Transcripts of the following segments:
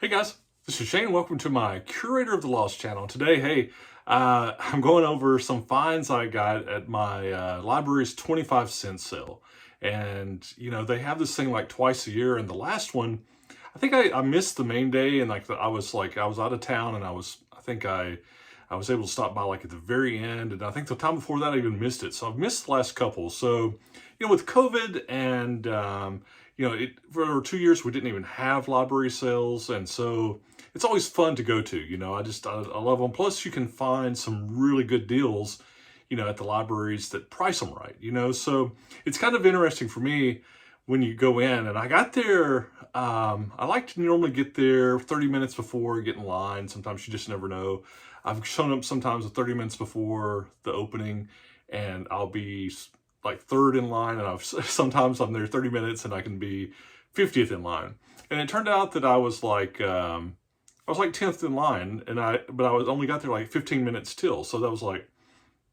Hey guys, this is Shane. Welcome to my Curator of the Lost channel. Today, I'm going over some finds I got at my library's 25-cent sale. And, they have this thing like twice a year. And the last one, I think I missed the main day. And I was out of town and I was able to stop by like at the very end. And I think the time before that I even missed it. So I've missed the last couple. So, with COVID and, for 2 years we didn't even have library sales, and so it's always fun to go to. I love them. Plus, you can find some really good deals, at the libraries that price them right. So it's kind of interesting for me when you go in. And I got there. I like to normally get there 30 minutes before, get in line. Sometimes you just never know. I've shown up sometimes 30 minutes before the opening, and I'll be like third in line, and sometimes I'm there 30 minutes and I can be 50th in line. And it turned out that I was like 10th in line, but I was only got there like 15 minutes till. So that was like,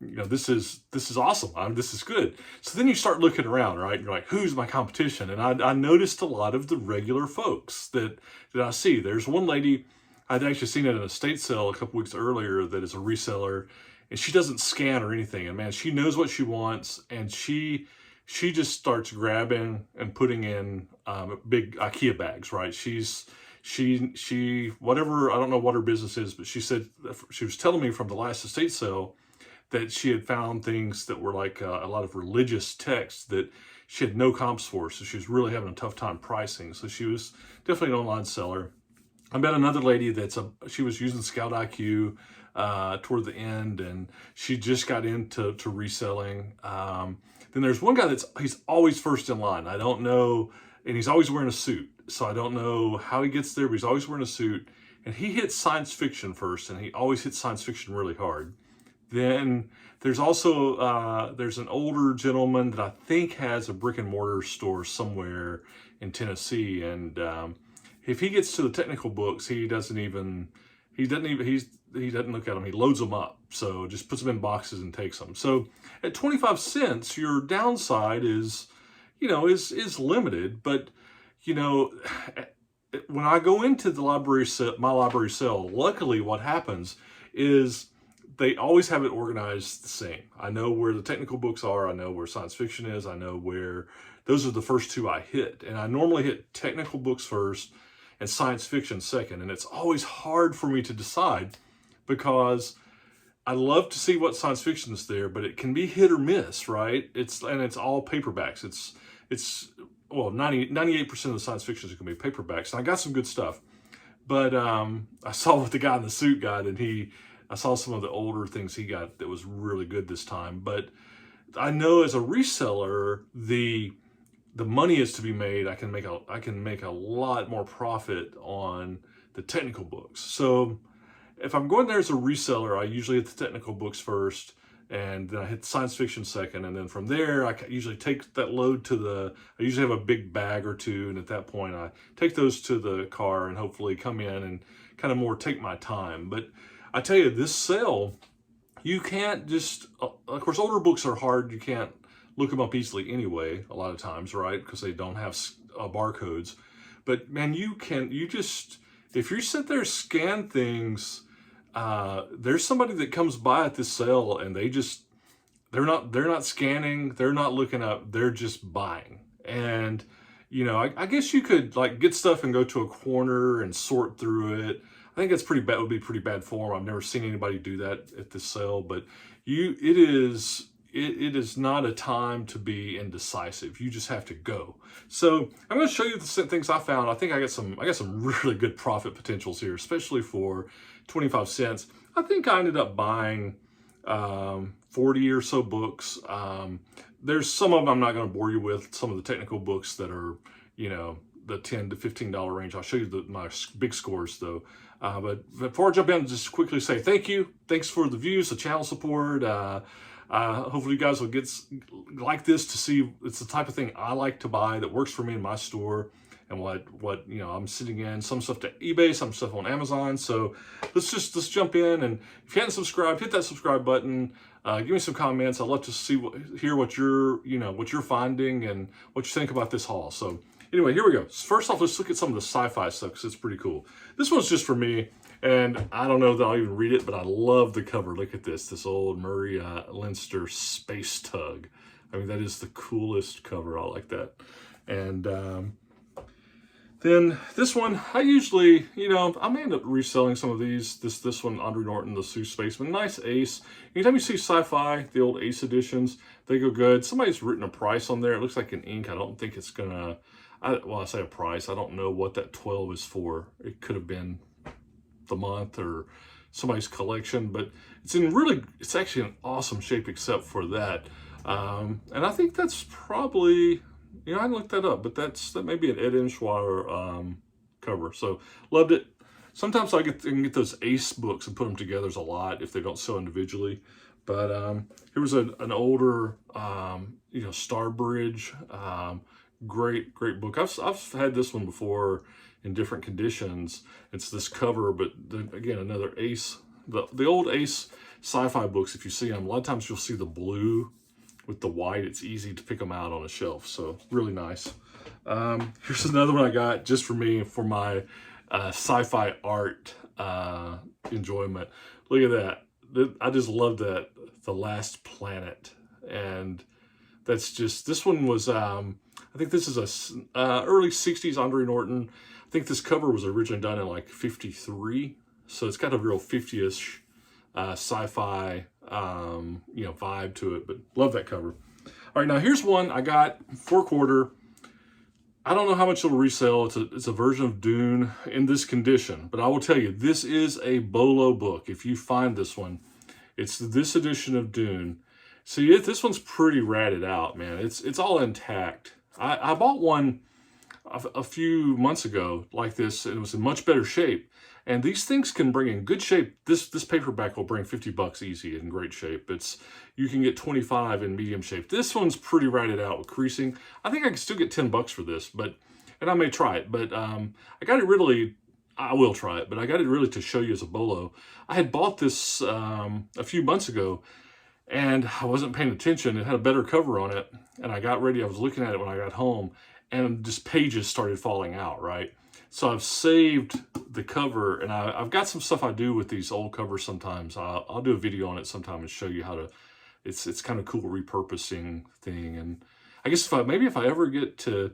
this is awesome. This is good. So then you start looking around, right? You're like, who's my competition? And I noticed a lot of the regular folks that I see. There's one lady I'd actually seen at an estate sale a couple weeks earlier that is a reseller. And she doesn't scan or anything. And man, she knows what she wants. And she just starts grabbing and putting in big IKEA bags, right? She whatever, I don't know what her business is, but she said, she was telling me from the last estate sale that she had found things that were like a lot of religious texts that she had no comps for. So she was really having a tough time pricing. So she was definitely an online seller. I met another lady she was using ScoutIQ toward the end, and she just got into reselling. Then there's one guy he's always first in line. I don't know, and he's always wearing a suit. So I don't know how he gets there, but he's always wearing a suit. And he hits science fiction first, and he always hits science fiction really hard. Then there's also, there's an older gentleman that I think has a brick and mortar store somewhere in Tennessee. And if he gets to the technical books, he doesn't look at them. He loads them up. So just puts them in boxes and takes them. So at 25 cents, your downside is limited. But, when I go into the my library sale, luckily what happens is they always have it organized the same. I know where the technical books are. I know where science fiction is. I know where those are the first two I hit. And I normally hit technical books first and science fiction second. And it's always hard for me to decide because I love to see what science fiction is there, but it can be hit or miss, right? It's all paperbacks. Well, 98% of the science fiction is going to be paperbacks. And I got some good stuff, but I saw what the guy in the suit got, and I saw some of the older things he got that was really good this time. But I know as a reseller, the money is to be made. I can make a lot more profit on the technical books. So if I'm going there as a reseller, I usually hit the technical books first, and then I hit science fiction second. And then from there, I usually take that load I usually have a big bag or two. And at that point, I take those to the car and hopefully come in and kind of more take my time. But I tell you, this sale, you can't just, of course, older books are hard. You can't look them up easily anyway, a lot of times, right? Because they don't have barcodes. But man, if you sit there, scan things, there's somebody that comes by at this sale and they're not scanning, they're not looking up, they're just buying. And, I guess you could like get stuff and go to a corner and sort through it. I think that's pretty bad. It would be pretty bad form. I've never seen anybody do that at this sale, but it is not a time to be indecisive. You just have to go. So I'm going to show you the things I found. I think I got some really good profit potentials here, especially for 25 cents. I think I ended up buying 40 or so books. There's some of them I'm not going to bore you with. Some of the technical books that are, the $10 to $15 range. I'll show you my big scores though. But before I jump in, just quickly say thank you. Thanks for the views, the channel support. Hopefully you guys will like this to see it's the type of thing I like to buy that works for me in my store, and what I'm sitting in. Some stuff to eBay, some stuff on Amazon. So let's jump in. And if you haven't subscribed, hit that subscribe button. Give me some comments. I'd love to hear what you're finding and what you think about this haul. So Anyway, here we go. First off, let's look at some of the sci-fi stuff because it's pretty cool. This one's just for me, and I don't know that I'll even read it, but I love the cover. Look at this old Murray Leinster space tug. I mean, that is the coolest cover. I like that. And then this one, I usually, I may end up reselling some of these. This one, Andre Norton, the Sioux Spaceman, nice Ace. Anytime you see sci-fi, the old Ace editions, they go good. Somebody's written a price on there. It looks like an ink. I don't think it's gonna, I say a price. I don't know what that 12 is for. It could have been the month or somebody's collection, but it's actually in awesome shape except for that. And I think that's probably, I didn't look that up, but that may be an Ed Imschwager cover. So loved it. Sometimes I can get those Ace books and put them together. There's a lot if they don't sell individually. But here was an older, Starbridge, great book. I've had this one before in different conditions. It's this cover, but then again, another Ace. The old Ace sci-fi books, if you see them, a lot of times you'll see the blue with the white. It's easy to pick them out on a shelf, so really nice. Here's another one I got just for me, for my sci-fi art enjoyment. Look at that. I just love that, The Last Planet. And that's just, this one was, I think this is a early 60s Andre Norton. I think this cover was originally done in like 53. So it's got a real 50-ish sci-fi vibe to it, but love that cover. All right, now here's one I got 4-quarter. I don't know how much it'll resell. It's a version of Dune in this condition, but I will tell you, this is a Bolo book. If you find this one, it's this edition of Dune. See, this one's pretty ratted out, man. It's all intact. I bought one a few months ago like this, and it was in much better shape. And these things can bring in good shape. This paperback will bring $50 easy in great shape. You can get 25 in medium shape. This one's pretty ratted out with creasing. I think I can still get $10 for this, and I may try it. But I will try it. But I got it really to show you as a Bolo. I had bought this a few months ago, and I wasn't paying attention. It had a better cover on it, and I got ready. I was looking at it when I got home, and just pages started falling out, right? So I've saved the cover, and I've got some stuff I do with these old covers sometimes. I'll do a video on it sometime and show you how to, it's kind of cool repurposing thing. And I guess if I ever get to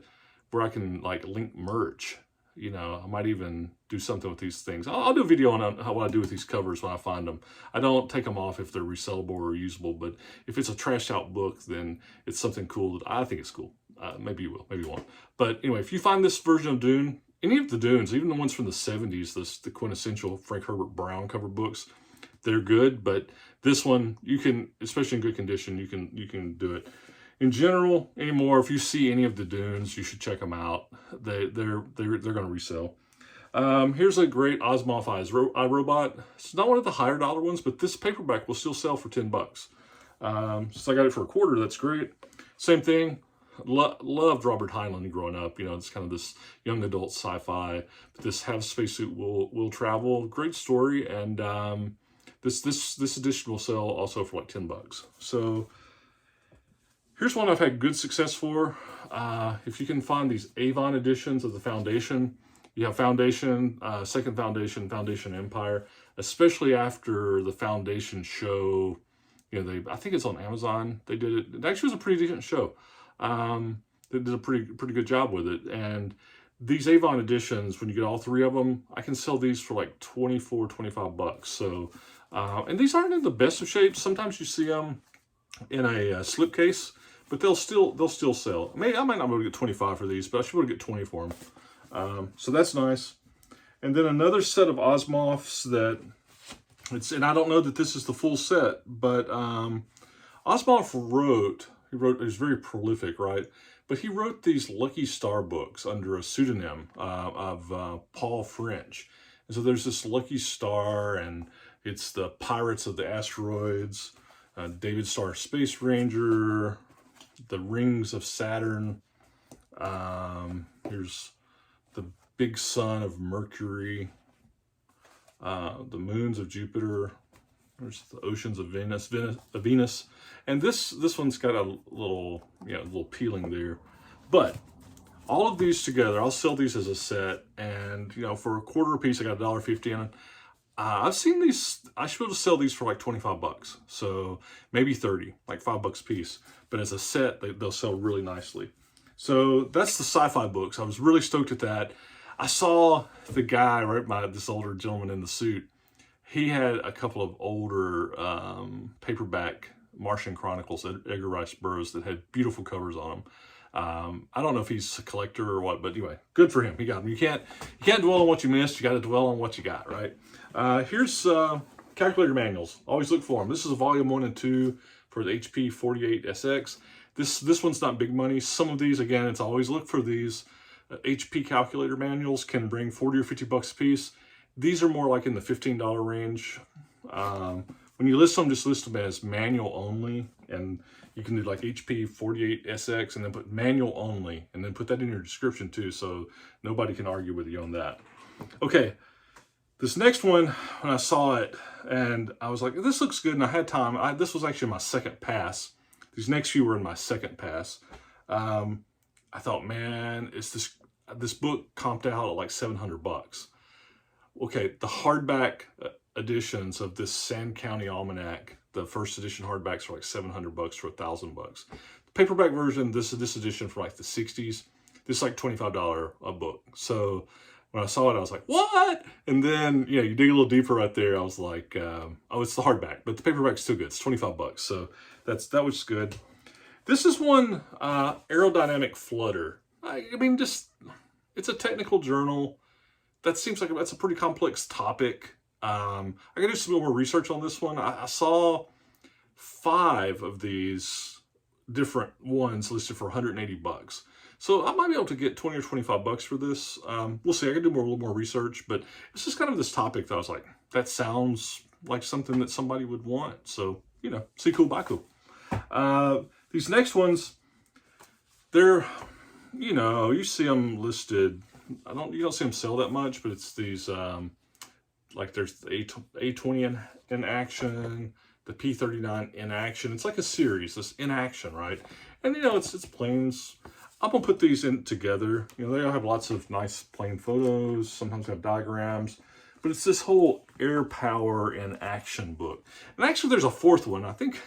where I can like link merch, I might even do something with these things. I'll do a video on what I do with these covers when I find them. I don't take them off if they're resellable or usable, but if it's a trashed out book, then it's something cool that I think it's cool. Maybe you will, maybe you won't. But anyway, if you find this version of Dune, any of the Dunes, even the ones from the 70s, the quintessential Frank Herbert Brown cover books, they're good. But this one, you can, especially in good condition, you can do it. In general, anymore, if you see any of the Dunes, you should check them out. They're going to resell. Here's a great Asimov iRobot. It's not one of the higher dollar ones, but this paperback will still sell for $10. Since I got it for $1/4, that's great. Same thing. Loved Robert Heinlein growing up. It's kind of this young adult sci-fi. This Have Spacesuit Will Travel. Great story. And this edition will sell also for like $10. So here's one I've had good success for. If you can find these Avon editions of the Foundation, you have Foundation, Second Foundation, Foundation Empire, especially after the Foundation show. I think it's on Amazon. They did it. It actually was a pretty decent show. They did a pretty good job with it. And these Avon editions, when you get all 3 of them, I can sell these for like $24, $25. So, and these aren't in the best of shape. Sometimes you see them in a slipcase, but they'll still sell. I might not be able to get 25 for these, but I should be able to get 20 for them. So that's nice. And then another set of Asimovs and I don't know that this is the full set, but Asimov he was very prolific, right? But he wrote these Lucky Star books under a pseudonym of Paul French. And so there's this Lucky Star, and it's the Pirates of the Asteroids, David Starr Space Ranger, the Rings of Saturn. Here's the Big Sun of Mercury, the Moons of Jupiter. There's the Oceans of Venus. And this one's got a little peeling there. But all of these together, I'll sell these as a set, and you know, for a quarter a piece, I got $1.50 in it. I've seen these, I should be able to sell these for like 25 bucks. So maybe 30, like $5 a piece. But as a set, they'll sell really nicely. So that's the sci-fi books. I was really stoked at that. I saw the guy, right, this older gentleman in the suit. He had a couple of older paperback Martian Chronicles, Edgar Rice Burroughs, that had beautiful covers on them. I don't know if he's a collector or what, but anyway, good for him. He got them. You can't dwell on what you missed. You got to dwell on what you got, right? Here's calculator manuals. Always look for them. This is a volume 1 and 2 for the HP 48SX. This one's not big money. Some of these, again, it's always look for these. HP calculator manuals can bring 40 or 50 bucks a piece. These are more like in the $15 range. When you list them, just list them as manual only, and you can do like HP 48SX and then put manual only, and then put that in your description too, so nobody can argue with you on that. Okay, this next one, when I saw it, and I was like, this looks good, and I had time. This was actually my second pass. These next few were in my second pass. I thought, man, this book comped out at like 700 bucks. Okay, the hardback editions of this Sand County Almanac, the first edition hardbacks are like 700 bucks to 1,000 bucks. The paperback version, this edition from like the 60s, this is like $25 a book. So when I saw it, I was like, what? And then, you know, you dig a little deeper right there. I was like, oh, it's the hardback, but the paperback's still good. It's 25 bucks. So that was good. This is one, Aerodynamic Flutter. I mean, just, it's a technical journal. That seems like that's a pretty complex topic. I gotta do some more research on this one. I saw 5 of these different ones listed for 180 bucks. So I might be able to get 20 or 25 bucks for this. We'll see. I could do a little more research, but it's just kind of this topic that I was like, that sounds like something that somebody would want. So, you know, see cool, buy cool. These next ones, they're, you know, you see them listed. You don't see them sell that much, but it's these, like there's the A20 in action, the P39 in action. It's like a series, this in action, right? And you know, it's planes. I'm gonna put these in together. You know, they all have lots of nice plane photos, sometimes have diagrams, but it's this whole air power in action book. And actually there's a 4th one. I think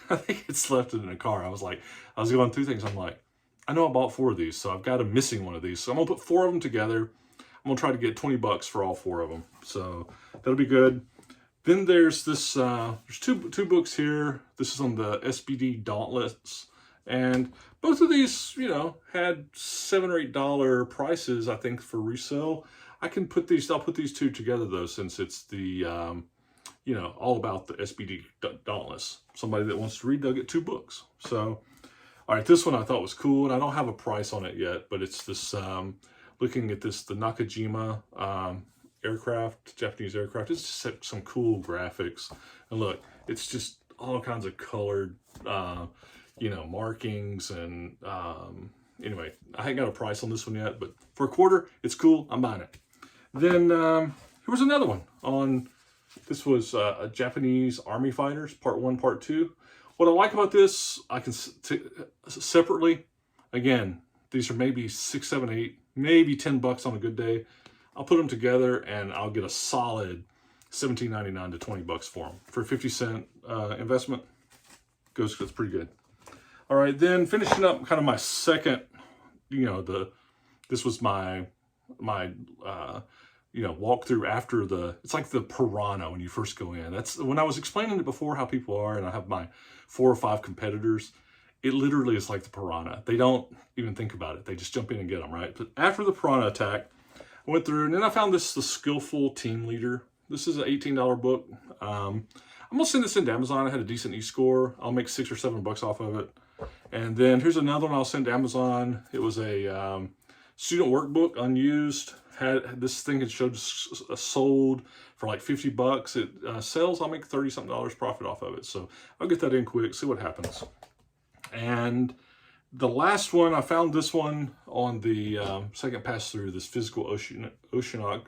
it's left in a car. I was going through things. I'm like, I know I bought 4 of these, so I've got a missing one of these. So I'm gonna put 4 of them together. I'm gonna try to get 20 bucks for all 4 of them. So that'll be good. Then there's this, there's two books here. This is on the SBD Dauntless. And both of these, you know, had $7 or $8 prices, I think, for resale. I'll put these 2 together though, since it's the, you know, all about the SBD Dauntless. Somebody that wants to read, they'll get 2 books. So, all right, this one I thought was cool, and I don't have a price on it yet, but it's this, looking at this, the Nakajima aircraft, Japanese aircraft. It's just some cool graphics. And look, it's just all kinds of colored, you know, markings. And anyway, I ain't got a price on this one yet, but for a quarter, it's cool. I'm buying it. Then here was another one on, this was a Japanese Army Fighters, Part 1, Part 2. What I like about this, I can separately, again, these are maybe 6, 7, 8, maybe 10 bucks on a good day. I'll put them together and I'll get a solid $17.99 to 20 bucks for them. For a 50-cent investment, that's pretty good. All right, then finishing up kind of my second, you know, this was my you know, walkthrough after it's like the Piranha when you first go in. That's when I was explaining it before, how people are, and I have my 4 or 5 competitors. It literally is like the Piranha. They don't even think about it. They just jump in and get them, right? But after the Piranha attack, I went through, and then I found the Skillful Team Leader. This is an $18 book. I'm gonna send this into Amazon. I had a decent e-score. I'll make 6 or 7 bucks off of it. And then here's another one I'll send to Amazon. It was a student workbook, unused. This thing had sold for like 50 bucks. It sells, I'll make 30-something profit off of it. So I'll get that in quick, see what happens. And the last one, I found this one on the second pass through, this Physical Oceanography.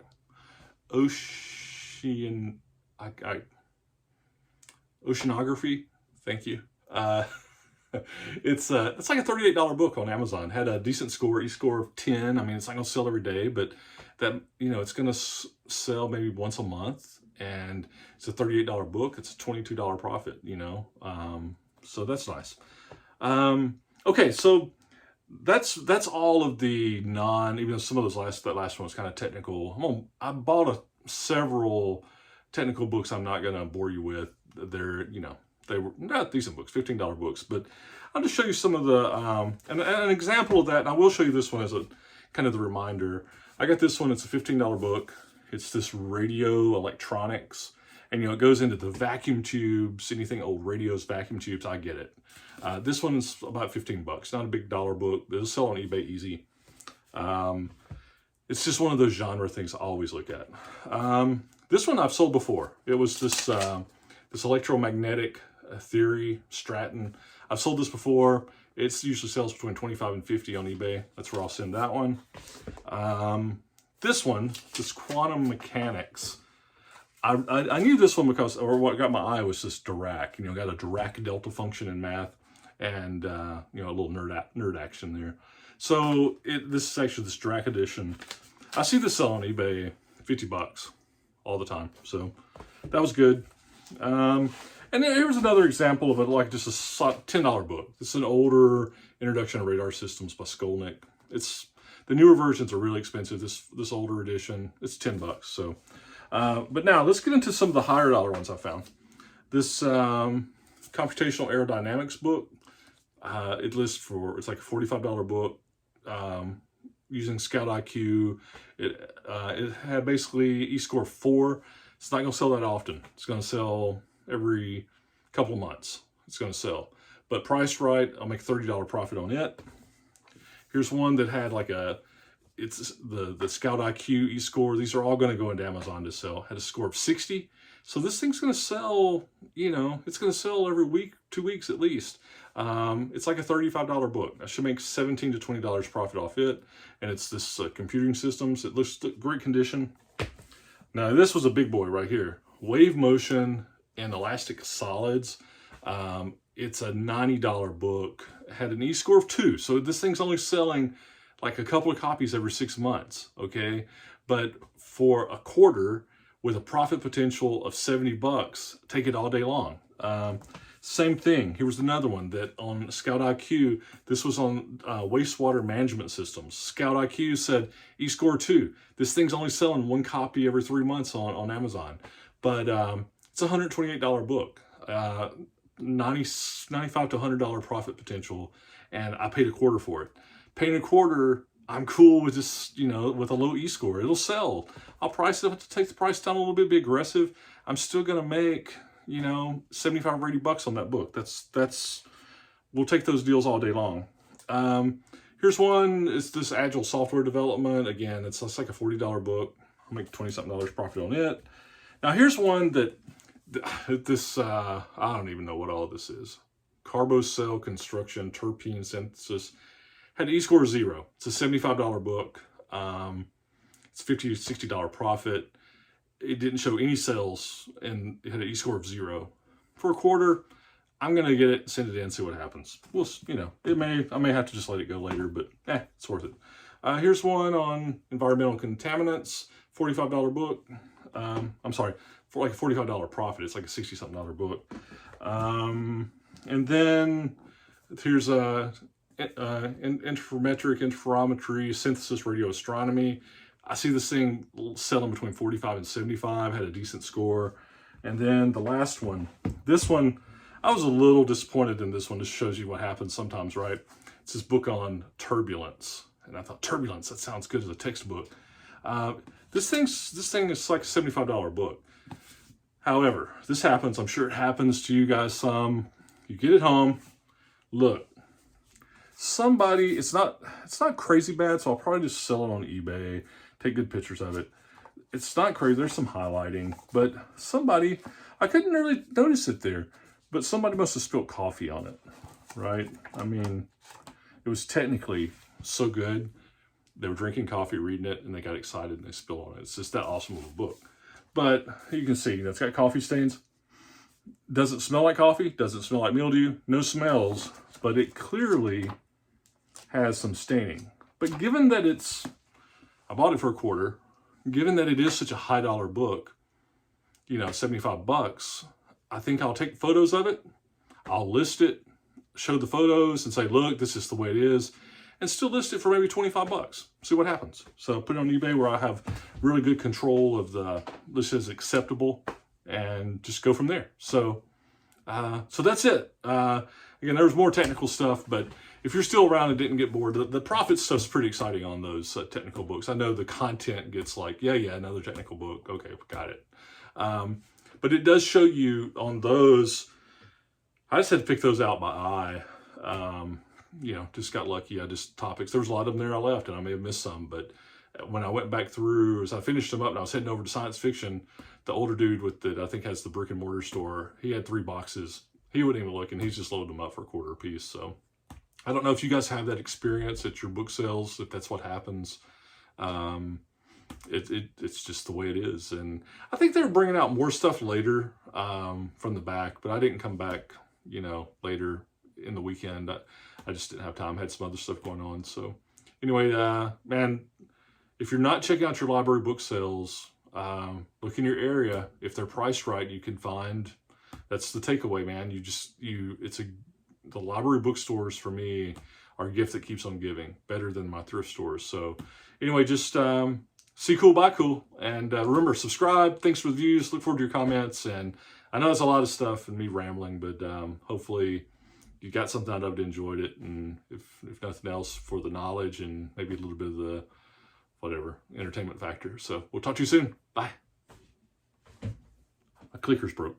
Thank you. It's like a $38 book on Amazon. Had a decent score, e-score of 10. I mean, it's not gonna sell every day, but that, you know, it's gonna sell maybe once a month, and it's a $38 book. It's a $22 profit, you know. So that's nice. Okay, so that's all of the even though some of those that last one was kind of technical. I bought several technical books I'm not gonna bore you with. They're, you know, they were not decent books, $15 books, but I'll just show you some of the, and an example of that, and I will show you this one as a kind of the reminder. I got this one, it's a $15 book. It's this radio electronics, and, you know, it goes into the vacuum tubes, anything old radios, vacuum tubes, I get it. This one's about 15 bucks, not a big dollar book. It'll sell on eBay easy. It's just one of those genre things I always look at. This one I've sold before. It was this, this electromagnetic theory, Stratton. I've sold this before. It usually sells between 25 and 50 on eBay. That's where I'll send that one. This one, this quantum mechanics. I knew this one because, or what got my eye was this Dirac. You know, got a Dirac delta function in math, and you know, a little nerd action there. So this is actually this Dirac edition. I see this sell on eBay 50 bucks all the time. So that was good. And then here's another example of it, like just a $10 book. This is an older Introduction to Radar Systems by Skolnick. It's the newer versions are really expensive. This older edition, it's 10 bucks. So, but now let's get into some of the higher dollar ones I found. This computational aerodynamics book. It lists for, it's like a $45 book. Using ScoutIQ. It had basically e-score 4. It's not going to sell that often. It's going to sell every couple of months. It's going to sell. But priced right, I'll make $30 profit on it. Here's one that had like it's the ScoutIQ e-score. These are all going to go into Amazon to sell. Had a score of 60. So this thing's going to sell, you know, it's going to sell every week, 2 weeks at least. It's like a $35 book. I should make $17 to $20 profit off it. And it's this computing systems. It looks great condition. Now this was a big boy right here. Wave motion and elastic solids. It's a $90 book. It had an e-score of 2. So this thing's only selling like a couple of copies every 6 months. Okay. But for a quarter with a profit potential of 70 bucks, take it all day long. Same thing. Here was another one that on ScoutIQ, this was on wastewater management systems. ScoutIQ said e-score 2. This thing's only selling 1 copy every 3 months on Amazon. But it's a $128 book. 95 to $100 profit potential. And I paid a quarter for it. Paying a quarter, I'm cool with just, you know, with a low e-score. It'll sell. I'll price it up to take the price down a little bit, be aggressive. I'm still going to make, you know, 75 or 80 bucks on that book. We'll take those deals all day long. Here's one. It's this agile software development. Again, it's like a $40 book. I'll make 20-something profit on it. Now here's one that this, I don't even know what all this is. Carbocell construction, terpene synthesis. Had an e-score of 0. It's a $75 book. It's $50 to $60 profit. It didn't show any sales, and it had an e-score of 0. For a quarter, I'm gonna get it, send it in, see what happens. We'll, you know, I may have to just let it go later, but it's worth it. Here's one on environmental contaminants, $45 book. I'm sorry, for like a $45 profit. It's like a $60-something book. And then here's a interferometry, synthesis, radio astronomy. I see this thing selling between 45 and 75, had a decent score. And then the last one, this one, I was a little disappointed in this one. This shows you what happens sometimes, right? It's this book on turbulence. And I thought, turbulence, that sounds good as a textbook. This thing is like a $75 book. However, this happens, I'm sure it happens to you guys some. You get it home, look. Somebody, it's not crazy bad, so I'll probably just sell it on eBay, take good pictures of it. It's not crazy, there's some highlighting, but somebody, I couldn't really notice it there, but somebody must have spilled coffee on it, right? I mean, it was technically so good. They were drinking coffee, reading it, and they got excited and they spilled on it. It's just that awesome of a book. But you can see, you know, it's got coffee stains. Doesn't smell like coffee, doesn't smell like mildew, no smells, but it clearly has some staining. But given that I bought it for $25, given that it is such a high dollar book, you know, $75, I think I'll take photos of it, I'll list it, show the photos and say, look, this is the way it is, and still list it for maybe $25. See what happens. So put it on eBay where I have really good control of this is acceptable, and just go from there. So that's it. Again, there's more technical stuff, but if you're still around and didn't get bored, the profit stuff's pretty exciting on those technical books. I know the content gets like, yeah, another technical book. Okay, got it. But it does show you on those. I just had to pick those out by eye. You know, just got lucky. Topics. There was a lot of them there I left, and I may have missed some. But when I went back through, as I finished them up and I was heading over to science fiction, the older dude I think has the brick and mortar store, he had 3 boxes. He wouldn't even look, and he's just loading them up for $0.25 a piece. So I don't know if you guys have that experience at your book sales, if that's what happens. It's just the way it is. And I think they're bringing out more stuff later from the back, but I didn't come back, you know, later in the weekend. I just didn't have time. I had some other stuff going on. So anyway, man, if you're not checking out your library book sales, look in your area. If they're priced right, you can find, that's the takeaway, man. The library bookstores for me are a gift that keeps on giving, better than my thrift stores. So anyway, just see cool, buy cool. And remember, subscribe. Thanks for the views. Look forward to your comments. And I know it's a lot of stuff and me rambling, but hopefully you got something out of it, enjoyed it. And if nothing else, for the knowledge and maybe a little bit of the whatever entertainment factor. So we'll talk to you soon. Bye. My clicker's broke.